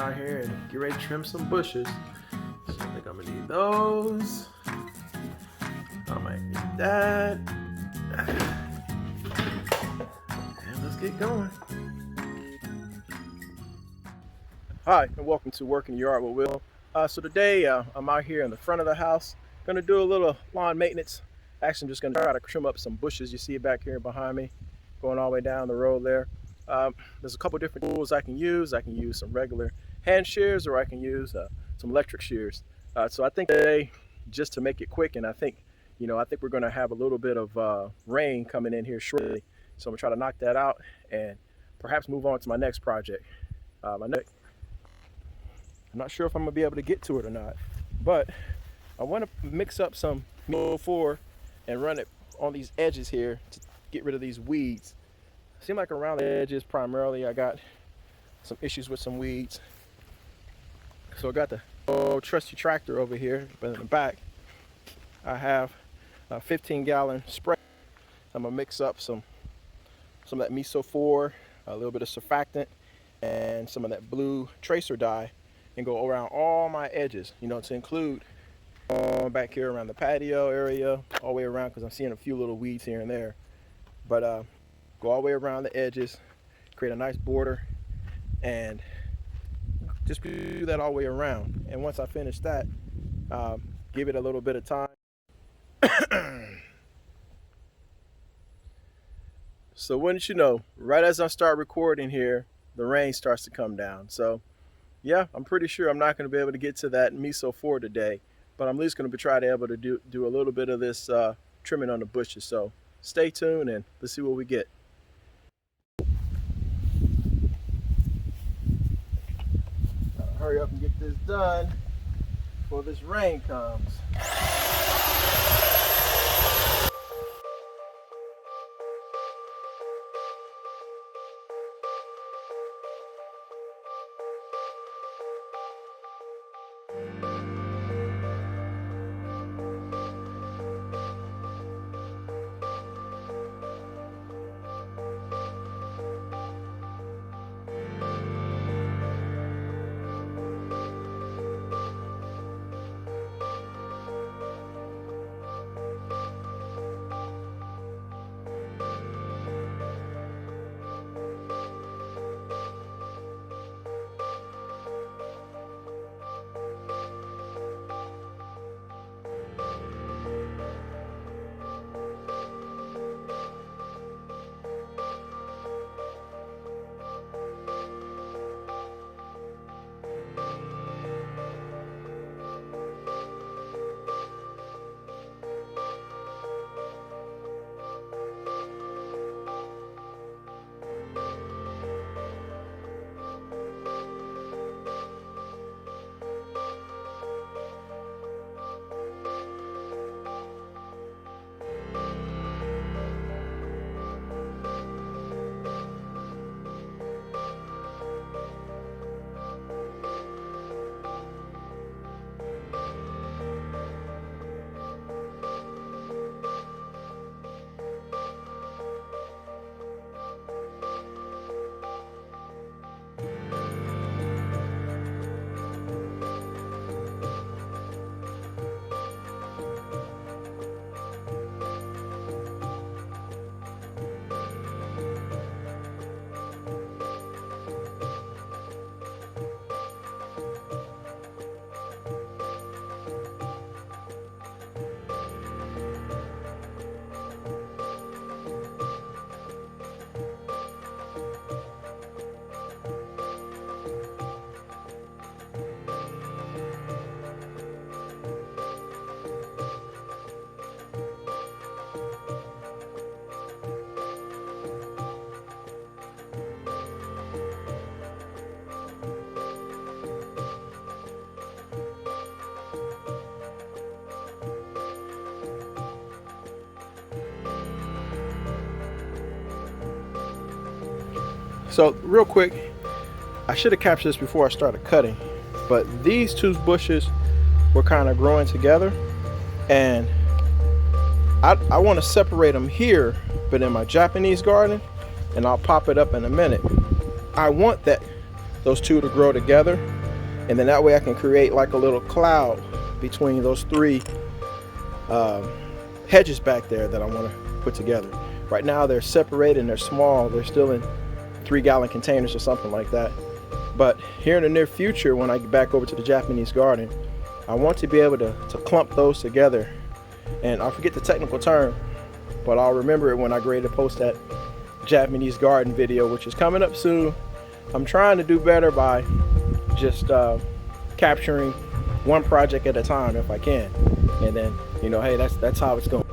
out here and get ready to trim some bushes. So I think I'm gonna need those. I might need that. And let's get going. Hi, and welcome to Work in the Yard with Will. So today I'm out here in the front of the house. Gonna do a little lawn maintenance. Actually, I'm just gonna try to trim up some bushes. You see it back here behind me, going all the way down the road there. There's a couple different tools I can use. I can use some regular hand shears, or I can use some electric shears. So I think today, just to make it quick, and I think we're gonna have a little bit of rain coming in here shortly. So I'm gonna try to knock that out and perhaps move on to my next project. I'm not sure if I'm gonna be able to get to it or not, but I want to mix up some MeSo-4 and run it on these edges here to get rid of these weeds. Seem like around the edges primarily I got some issues with some weeds. So I got the old trusty tractor over here, but in the back I have a 15-gallon spray. I'm gonna mix up some of that MeSo-4, a little bit of surfactant, and some of that blue tracer dye, and go around all my edges, to include back here around the patio area, all the way around, because I'm seeing a few little weeds here and there. But go all the way around the edges, create a nice border, and just do that all the way around. And once I finish that, give it a little bit of time. So wouldn't you know, right as I start recording here, the rain starts to come down. So yeah, I'm pretty sure I'm not going to be able to get to that MeSo-4 today, but I'm at least going to try to able to do a little bit of this trimming on the bushes. So stay tuned and let's see what we get. Gotta hurry up and get this done before this rain comes. So real quick, I should have captured this before I started cutting, but these two bushes were kind of growing together, and I want to separate them here, but in my Japanese garden, and I'll pop it up in a minute, I want that those two to grow together, and then that way I can create like a little cloud between those three hedges back there that I want to put together. Right now they're separated and they're small. They're still in 3-gallon containers or something like that. But here in the near future, when I get back over to the Japanese garden, I want to be able to clump those together. And I forget the technical term, but I'll remember it when I get ready to post that Japanese garden video, which is coming up soon. I'm trying to do better by just capturing one project at a time if I can. And then, you know, hey, that's how it's going.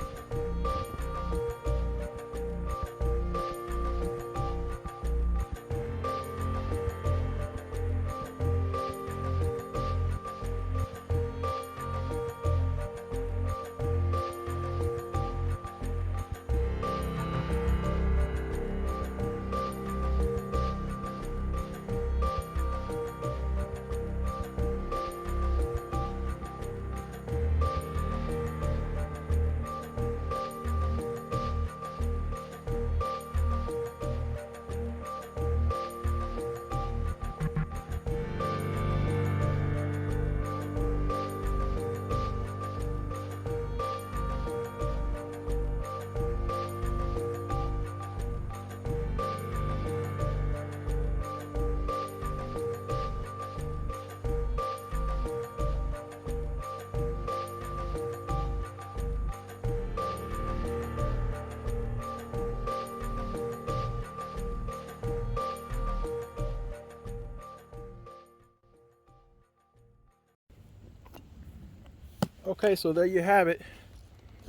Okay, so there you have it.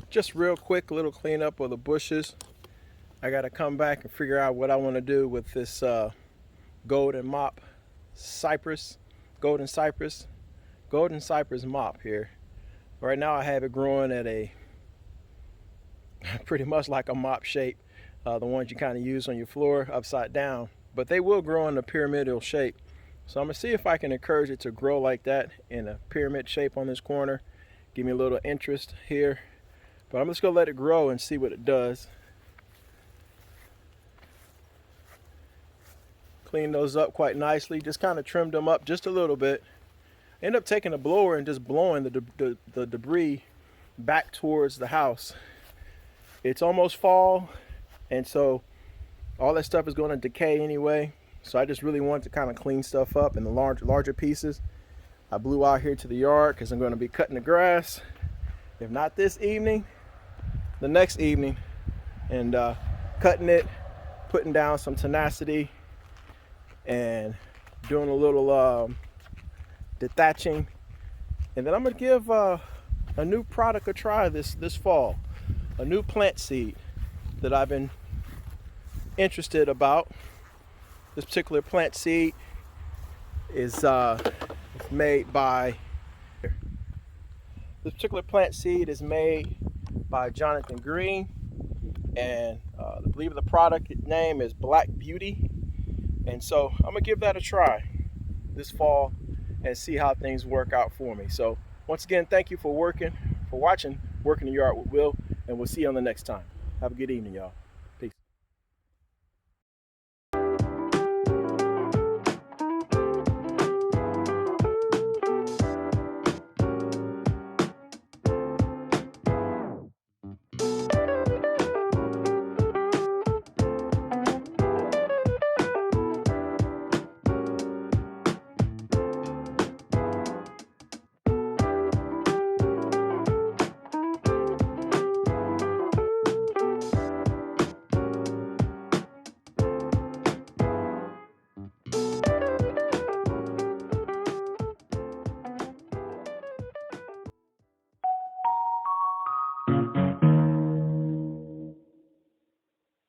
Just real quick, little cleanup of the bushes. I got to come back and figure out what I want to do with this golden cypress mop here. Right now I have it growing at a pretty much like a mop shape, the ones you kind of use on your floor upside down, but they will grow in a pyramidal shape. So I'm gonna see if I can encourage it to grow like that in a pyramid shape on this corner. Give me a little interest here, but I'm just gonna let it grow and see what it does. Clean those up quite nicely, just kind of trimmed them up just a little bit. End up taking a blower and just blowing the debris back towards the house. It's almost fall, and so all that stuff is going to decay anyway. So I just really want to kind of clean stuff up in the larger pieces. I blew out here to the yard because I'm going to be cutting the grass. If not this evening, the next evening, and cutting it, putting down some tenacity, and doing a little detaching. And then I'm going to give a new product a try this fall. A new plant seed that I've been interested about. This particular plant seed is made by Jonathan Green, and I believe the product name is Black Beauty. And so I'm gonna give that a try this fall and see how things work out for me. So once again, thank you for watching Working the Yard with Will, and we'll see you on the next time. Have a good evening, y'all.